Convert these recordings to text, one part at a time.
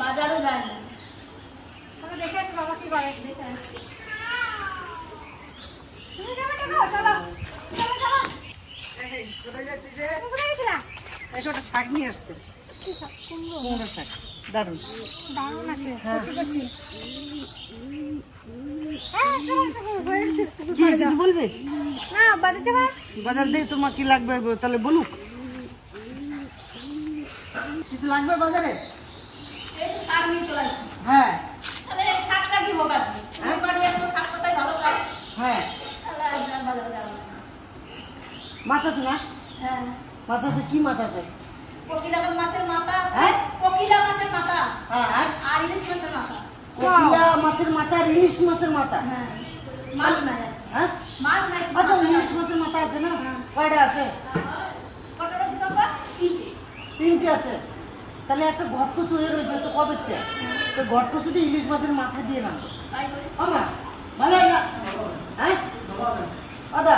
বাজারে যায় না। তাহলে দেখে আসি বাবা কি করে। দেখে আসি। তুমি যাবে তো চলো। চলো চলো। এই কোথায় যাচ্ছিস রে? কোথায় গেছিলা? এটা একটা শাক নিয়ে আসতে। কি শাক? কুমড়ো শাক। দারুণ। দারুণ আছে। কচি কচি। হ্যাঁ চলো চলো। কি কিছু বলবে? না বাজার যাবা? বাজার দিয়ে তোমার কি লাগবে তাহলে বলুক। কিছু লাগবে বাজারে? এই তো শাক নিয়ে চলে আসি। হ্যাঁ তাহলে এই শাকটা কি হোক আপনি? আমি বাড়ি আসবো শাক কোথায় ভালো খাও। হ্যাঁ। তাহলে বাজারে যাবো। মাছ আছে না? হ্যাঁ। মাছ আছে, কি মাছ আছে? কোকিলা মাছের মাথা আছে। হ্যাঁ? কোকিলা মাছের মাথা হ্যাঁ আর ইলিশ মাছের মাথা। কোকিলা মাছের মাথা, ইলিশ মাছের মাথা। হ্যাঁ মাছ নাই। হ্যাঁ মাছ নাই। আচ্ছা ইলিশ মাছের মাথা আছে না? কয়টা আছে? কতটা আছে বাবা? তিনটে আছে। তাহলে একটা ঘটকচু হয়ে রয়েছে তো কবে থেকে? তো ঘটকচুটি ইলিশ মাছের মাথা দিয়ে রাখবো। তাই করি। আমা ভালো হয় না? হ্যাঁ আদা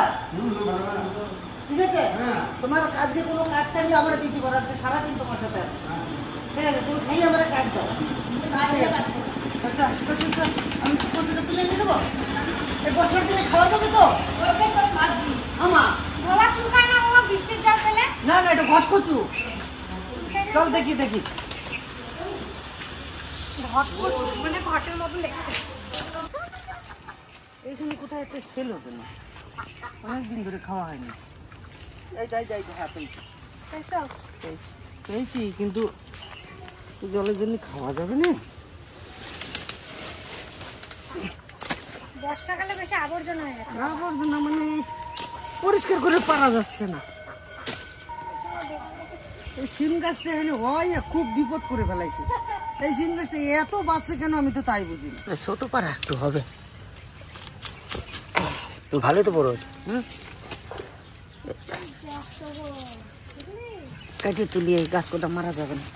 ঠিক আছে। তোমার আজকে কোনো কাজ থাকলে আমরা দিতে পারো। আজকে সারাদিন তোমার সাথে আছে। ঠিক আছে, তুমি খাই আমরা কাজ দাও। আচ্ছা আচ্ছা আমি কচুটা তুলে নিয়ে দেবো। এই বর্ষার দিনে খাওয়া যাবে তো? আমা গলা চুলকায় না বাবা বৃষ্টির জল ফেলে? না না এটা ঘটকচু। চল দেখি দেখি। মানে ঘটের মতন দেখতে। এইখানে কোথায় একটা সেল হচ্ছে না, অনেকদিন ধরে খাওয়া হয়নি। এই যাই যাই হ্যাঁ পেয়েছি পেয়েছি কিন্তু জলের জন্য খাওয়া যাবে না। বর্ষাকালে বেশি আবর্জনা হয়ে গেছে। আবর্জনা মানে পরিষ্কার করে পারা যাচ্ছে না। এই সিম গাছটা এখানে হয় না, খুব বিপদ করে ফেলাইছে। এই সিম গাছটা এত বাঁচছে কেন আমি তো তাই বুঝি না। ছোট পারা একটু হবে, ভালোই তো বড় হচ্ছে। কাটিয়ে তুলি, এই গাছ কটা মারা যাবে না।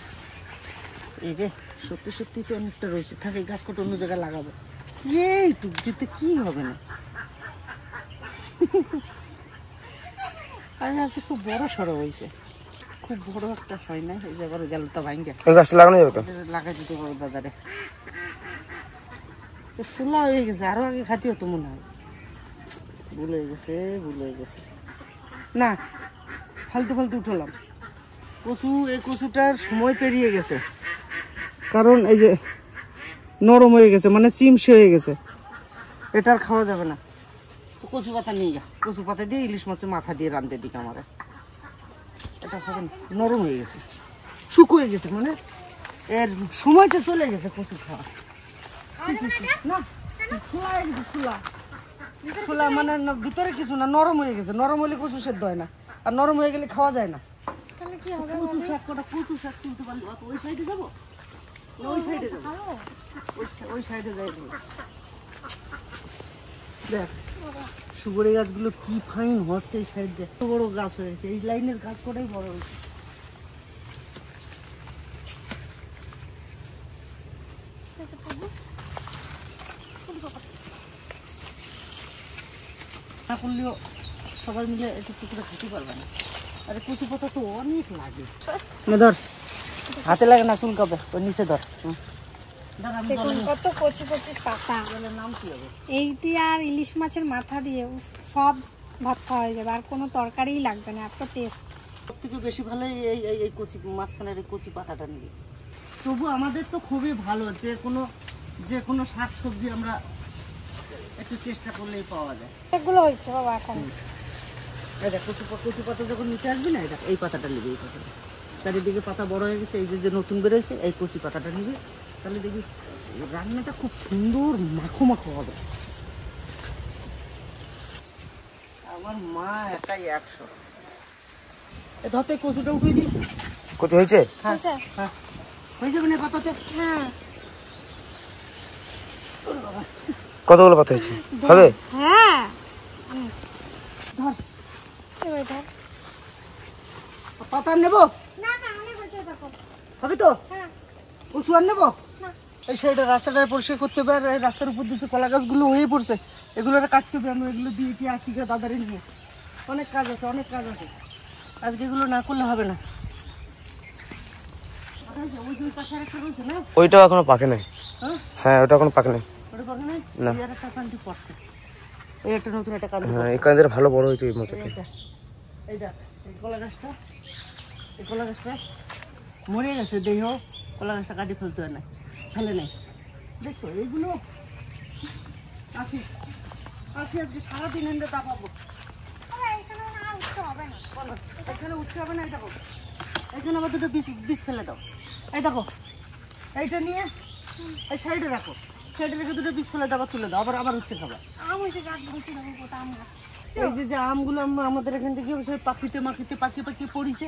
এই যে সত্যি সত্যি তো অনেকটা রয়েছে, থাকে গাছ কটা অন্য জায়গায় লাগাবো। এইটুক দিতে কি হবে না। আর আছে খুব বড় সড়ো হয়েছে, খুব বড় একটা হয় না। এই জায়গায় গেল তো ভাঙ্গে এই গাছটা লাগানো যাবে তো? লাগাই দিতে পারো বাজারে। শোলা হয়ে গেছে, আরো আগে খাতি হতো মনে হয়। ভুল হয়ে গেছে, ভুল হয়ে গেছে। না ফালতু ফালতু উঠলাম। কচু, এই কচুটার সময় পেরিয়ে গেছে, কারণ এই যে নরম হয়ে গেছে, মানে চিমসে হয়ে গেছে। এটা আর খাওয়া যাবে না। তো কচু পাতা নিয়ে যা, কচু পাতা দিয়ে ইলিশ মাছের মাথা দিয়ে রাঁধতে দিক আমার। এটা হবে না, নরম হয়ে গেছে, শুকিয়ে গেছে, মানে এর সময়টা চলে গেছে কচু খাওয়া। না শোলা হয়ে গেছে, শোলা শোলা মানে ভিতরে কিছু না, নরম হয়ে গেছে। নরম হলে কচু সেদ্ধ হয় না, আর নরম হয়ে গেলে খাওয়া যায় না। তাহলে কি হবে? কচু শাক কটা, কচু শাক তুলতে পারলে ওই সাইডে যাবো, ওই সাইডে যাবো, ওই সাইডে যাই। দেখ সুগরি গাছগুলো কি ফাইন হচ্ছে, এই সাইড দিয়ে এত বড় গাছ হয়েছে। এই লাইনের গাছ কটাই বড় হয়েছে। না করলেও সবাই মিলে একটু করে খেতে পারবে না। আরে কচু পাতা তো অনেক লাগে। ধর হাতে লাগে না, চুলকাবে, ওই নিচে ধর। দেখুন কত কচি কচি পাতা। নাম কি হবে? এই দিয়ে আর ইলিশ মাছের মাথা দিয়ে সব ভাত খাওয়া হয়ে যাবে, আর কোনো তরকারিই লাগবে না, এত টেস্ট। সব থেকে বেশি ভালো এই এই এই কচি মাঝখানের এই কচি পাতাটা নিয়ে। তবু আমাদের তো খুবই ভালো, যে কোনো শাক সবজি আমরা একটু চেষ্টা করলেই পাওয়া যায়। এগুলো হয়েছে বাবা এখন। এটা কচু পাতা যখন নিতে আসবি না, এটা এই পাতাটা নিবি। এই পাতাটা চারিদিকে পাতা বড় হয়ে গেছে, এই যে নতুন বেরোয়েছে, এই কচি পাতাটা নিবি। তাহলে দেখবি রান্নাটা খুব সুন্দর মাখো মাখো হবে। আমার মা একাই 100। ধরতে কচুটা উঠিয়ে দিই। কচু হয়েছে? হ্যাঁ হ্যাঁ হয়ে যাবে না পাতাতে। হ্যাঁ কতগুলো পাতা হয়েছে? হবে? হ্যাঁ ধর এবার ধর। পাতা নেবো না না অনেক হয়েছে দেখো। হবে তো? হ্যাঁ কচু আর নেবো? এই সাইডে রাস্তাটা পরিষ্কার করতে হবে, আর রাস্তার উপর দিচ্ছে কলা গাছগুলো হয়ে পড়ছে, এগুলো কাটতে হবে। আমি এগুলো দিয়ে কি আসি গা দাদারে নিয়ে। অনেক কাজ আছে, অনেক কাজ আছে, আজকে এগুলো না করলে হবে না। ওই দুই পাশে আরেকটা রয়েছে না? ওইটাও এখনো পাকে নাই। হ্যাঁ? হ্যাঁ, ওটা এখনো পাকে নাই। ওটা পাকে নাই? না। এই আরেকটা কান্দি পড়ছে। এই একটা নতুন একটা কান্দি হ্যাঁ, পড়ছে। এই কান্দিটা ভালো বড় হয়েছে এই মতো। এই দেখ, এই কলা গাছটা, এই কলা গাছটা মরে গেছে, দেহ কলা গাছটা কাটি ফেলতে হয় না, ফেলে নাই। দেখছো এইগুলো আসি আজকে সারাদিন এনে তা পাবো। এখানে না উঠতে হবে না। এখানে উঠতে হবে না। এই দেখো, এখানে আবার দুটো বীজ ফেলে দাও। এই দেখো, এইটা নিয়ে এই সাইডে রাখো, সাইডে রেখে দুটো বীজ ফেলে দাও, আবার তুলে দাও, আবার উচ্ছে খাবার। আম হয়েছে গাছ বলছি দেখো কোথা আম গাছ। এই যে আমগুলো আমাদের এখান থেকে সেই পাখিতে পাখি পড়িছে,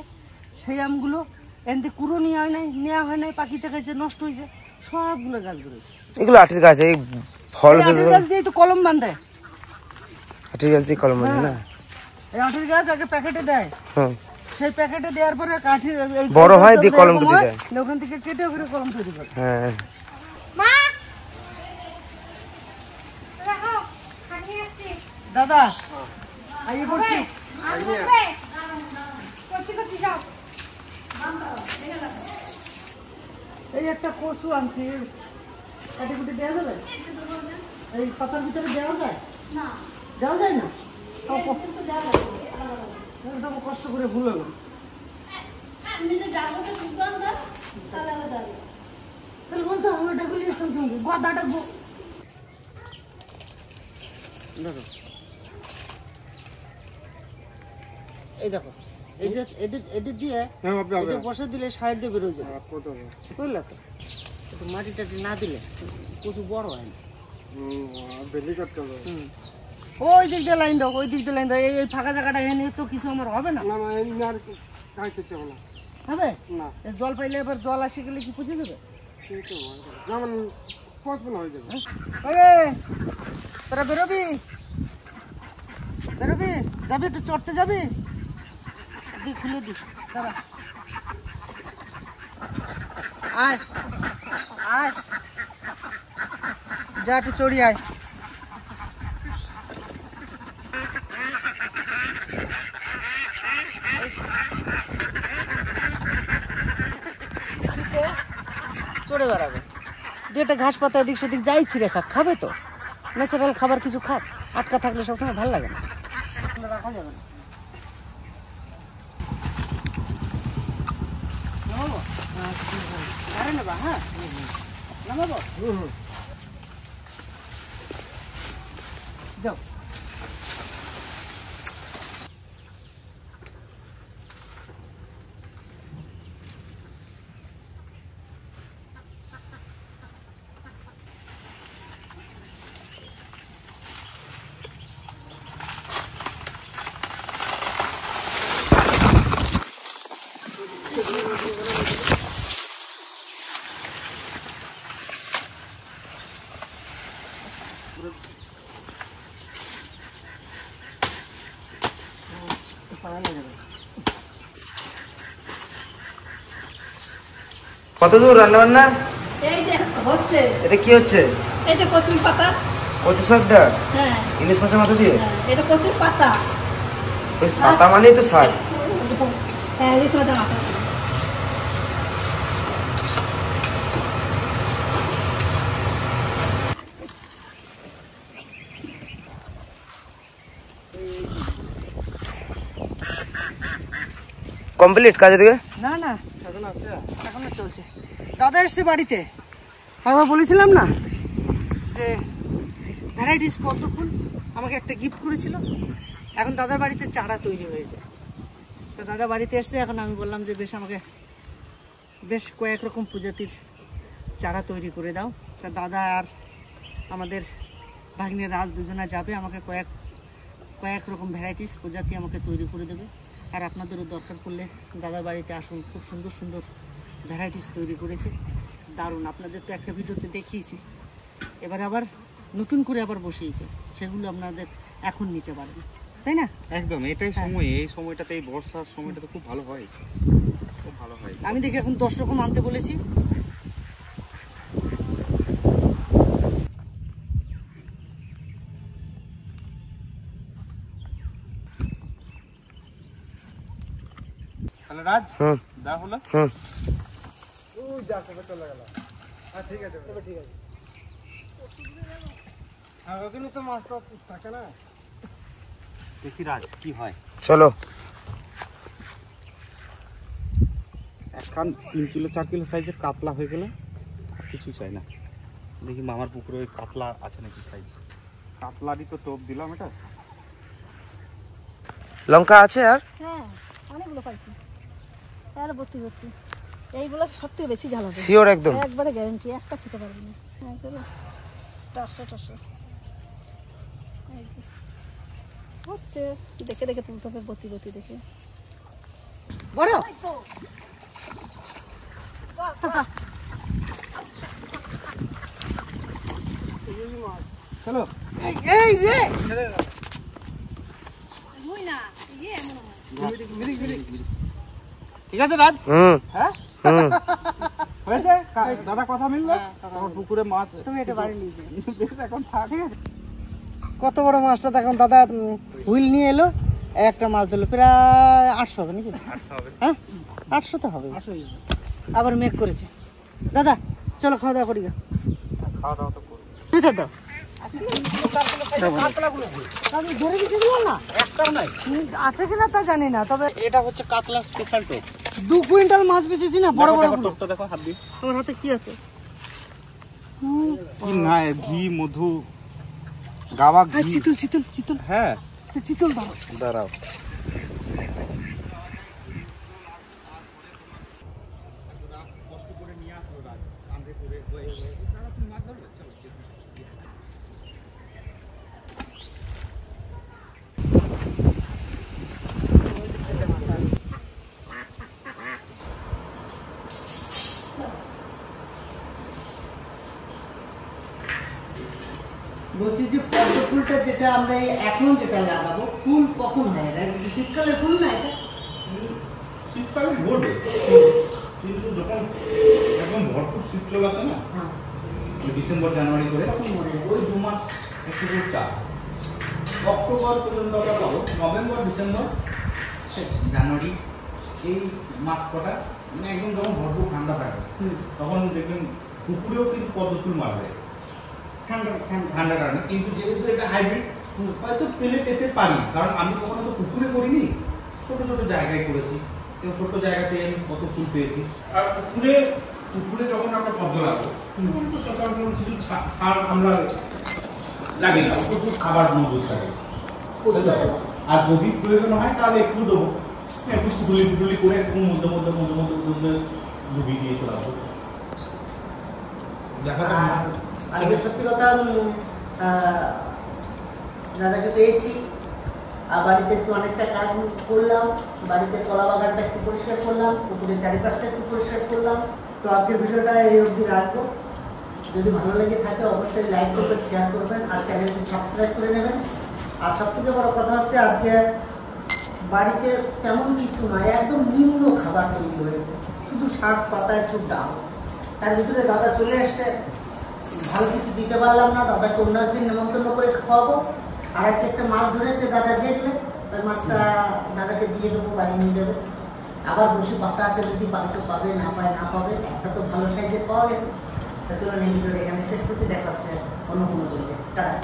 সেই আমগুলো এখান থেকে কুড়ো নেওয়া হয় নাই, পাখিতে খাইছে, নষ্ট হয়েছে, সবগুলো গাছ বেরোচ্ছে। এগুলো আঠির গাছ, এই ফল আঠের গাছ দিয়ে তো কলম বাঁধে। আঠির গাছ দিয়ে কলম বাঁধে না? এই আঠের গাছ আগে প্যাকেটে দেয়, হ্যাঁ, সেই প্যাকেটে দেওয়ার পরে কাঠি এই বড় হয় দিয়ে কলম তৈরি হয়, দেয়। ওখান থেকে কেটে করে কলম তৈরি করে। হ্যাঁ। মা দেখো খাটিয়ে আসছি। দাদা আইয়ে পড়ছি। আম হবে করছি সব। এই একটা কচু আনছি, কাটি কুটি দেওয়া যাবে? এই পাতার ভিতরে দেওয়া যায় না? দেওয়া যায় না? একদম কষ্ট করে ভুল হলো। তাহলে বলতো আমরা ডাকুলি গদা ডাকবো। দেখো এই দেখো, এটা দিয়ে এটা বসে দিলে সাইড দিয়ে বেরোয় যাবে, বুঝলে তো? একটু মাটি টাটি না দিলে কচু বড় হয় না। ওই দিক দিয়ে লাইন দাও, ওই দিক দিয়ে লাইন দাও। এই ফাঁকা জায়গাটা এনে তো কিছু আমার হবে না। হবে না? জল পাইলে এবার জল আসে গেলে কি পুষে দেবে? তোরা বেরোবি যাবি, একটু চড়তে যাবি? দি খুলে দি, দাঁড়া, আয় আয়, যা একটু চড়ি আয়। চড়ে বেড়াবে, দুটা ঘাস পাতা এদিক সেদিক যাই ছিঁড়ে খাবে তো, ন্যাচারাল খাবার কিছু খাক, আটকা থাকলে সবসময় ভালো লাগে না, রাখা যাবে না। হ্যাঁ নামাবো, যাও। কত দূর রান্না বান্না? এই যে হচ্ছে, এটা কি হচ্ছে? এই যে কচুর পাতা। কচু শাকটা হ্যাঁ ইলিশ মাছের মাথা দিয়ে? এটা কচুর পাতা। ওই পাতা মানেই তো শাক। হ্যাঁ ইলিশ মাছের মাথা। কমপ্লিট কাজ এদিকে? না না এখনো চলছে। দাদা এসছে বাড়িতে, একবার বলেছিলাম না যে ভ্যারাইটিস পদ্ম ফুল আমাকে একটা গিফট করেছিল, এখন দাদার বাড়িতে চারা তৈরি হয়েছে। তো দাদা বাড়িতে এসছে, এখন আমি বললাম যে বেশ আমাকে বেশ কয়েক রকম প্রজাতির চারা তৈরি করে দাও। তা দাদা আর আমাদের ভাগ্নের রাজ দুজনা যাবে, আমাকে কয়েক রকম ভ্যারাইটিস প্রজাতি আমাকে তৈরি করে দেবে। আর আপনাদেরও দরকার পড়লে দাদার বাড়িতে আসুন, খুব সুন্দর সুন্দর ভ্যারাইটিস তৈরি করেছে, দারুণ। আপনাদের তো একটা ভিডিওতে দেখিয়েছি, এবার আবার নতুন করে আবার বসিয়েছে, সেগুলো আপনাদের এখন নিতে পারবেন, তাই না? একদম এটাই সময়, এই সময়টাতে, এই বর্ষার সময়টাতে খুব ভালো হয়, খুব ভালো হয়। আমি দেখি এখন 10 রকম আনতে বলেছি। তাহলে রাজ হুম দা হলো হুম। চলে গেল। ঠিক আছে ঠিক আছে। আর ওখানে তো মাছটা থাকে না। দেখি রাজ কি হয়। চলো। একখান 3 কিলো 4 কিলো সাইজের কাতলা হয়ে গেলে আর কিছু চাই না। দেখি মামার পুকুরে ওই কাতলা আছে নাকি সাইজ। কাতলারই তো টোপ দিলাম এটা। লঙ্কা আছে আর? হ্যাঁ অনেকগুলো পাইছি। আর ভর্তি ভর্তি। এইগুলো সত্যি বেশি ঝাল হবে। শিওর একদম? একবারে গ্যারান্টি, একটা খেতে পারবি না। হ্যাঁ চলো। টাসা হচ্ছে, দেখে দেখে তুলতে হবে, গতি গতি দেখে। বড় চলো। এই রে ঠিক আছে রাজ। হ্যাঁ হয়েছে দাদা, কথা মিললো। আমার পুকুরে মাছ তুমি এটা বাড়ি নিয়ে যাও। বেশ এখন থাক। ঠিক আছে। কত বড় মাছটা দেখুন দাদা, হুইল নিয়ে এলো, একটা মাছ ধরলো প্রায় 800 হবে নাকি? 800 হবে। হ্যাঁ 800 তো হবে। আবার মেঘ করেছে। দাদা চলো খাওয়া দাওয়া করি। খাওয়া দাওয়া তো করবো। ভিতর দাও। ধরে দিতে দিলাম না, একটাও নাই। আছে কিনা তা জানি না, তবে এটা হচ্ছে কাতলা স্পেশাল টোপ। 2 কুইন্টাল মাছ বেঁচেছি না, বড় বড় গুলো। টোপটা দেখো, হাত দিয়ে। তোমার হাতে কি আছে? কি নাই, ঘি মধু গাওয়া ঘি। চিতল চিতল চিতল। হ্যাঁ চিতল দাও। দাঁড়াও। বলছি যে পদ্ম ফুলটা যেটা আমরা এখন যেটা লাগাবো, ফুল কখন হয়? শীতকালের ফুল না এটা? শীতকালে ঘটবে, কিন্তু যখন এখন ভরপুর শীত চলে আসে না, ডিসেম্বর জানুয়ারি করে, ওই 2 মাস একটু করে চা। অক্টোবর পর্যন্ত আমরা পাবো, নভেম্বর ডিসেম্বর শেষ জানুয়ারি, এই মাস কটা মানে একদম যখন ভরপুর ঠান্ডা থাকে তখন দেখবেন পুকুরেও কিন্তু পদ্ম ফুল মারা যায় ঠান্ডা কারণে। কিন্তু যেহেতু এটা হাইব্রিড, হয়তো পেলে পেতে পারি, কারণ আমি কখনো তো পুকুরে করিনি, ছোট ছোট জায়গায় করেছি, এবং ছোট জায়গাতে আমি কত ফুল পেয়েছি। আর পুকুরে যখন আমরা পদ্ম রাখবো তখন তো সচরাচর কিছু সার আমরা লাগে না, প্রচুর খাবার মজুদ থাকে। আর যদি প্রয়োজন হয় তাহলে একটু দেবো, একটু ফুটুলি করে একটু মধ্যে মধ্যে মধ্যে মধ্যে মধ্যে ডুবিয়ে দিয়ে চলে আসবো। দেখা যায় আজকে সত্যি কথা দাদাকে পেয়েছি, আর বাড়িতে একটু অনেকটা কাজ করলাম, বাড়িতে কলা বাগানটা একটু পরিষ্কার করলাম, পুকুরের চারিপাশটা একটু পরিষ্কার করলাম। তো আজকের ভিডিওটা এই অবধি রাখবো। যদি ভালো লেগে থাকে অবশ্যই লাইক করবেন, শেয়ার করবেন, আর চ্যানেলটি সাবস্ক্রাইব করে নেবেন। আর সবথেকে বড় কথা হচ্ছে আজকে বাড়িতে তেমন কিছু নয়, একদম নিম্ন খাবার তৈরি হয়েছে, শুধু শাক পাতা একটু ডাল। তার ভিতরে দাদা চলে এসছে, ভালো কিছু দিতে পারলাম না, দাদাকে অন্য একদিন নেমন্তন্ন করে খাওয়াবো। আর আজকে একটা মাছ ধরেছে দাদা দেখলে, ওই মাছটা দাদাকে দিয়ে দেবো, বাড়ি নিয়ে যাবে। আবার বসে পাতা আছে, যদি পাই তো পাবে, না পায় না পাবে। একটা তো ভালো সাইজের পাওয়া গেছে। তা চলুন এই ভিডিওটা এখানে শেষ করছি, দেখা হচ্ছে অন্য কোনো ভিডিওতে। টাটা।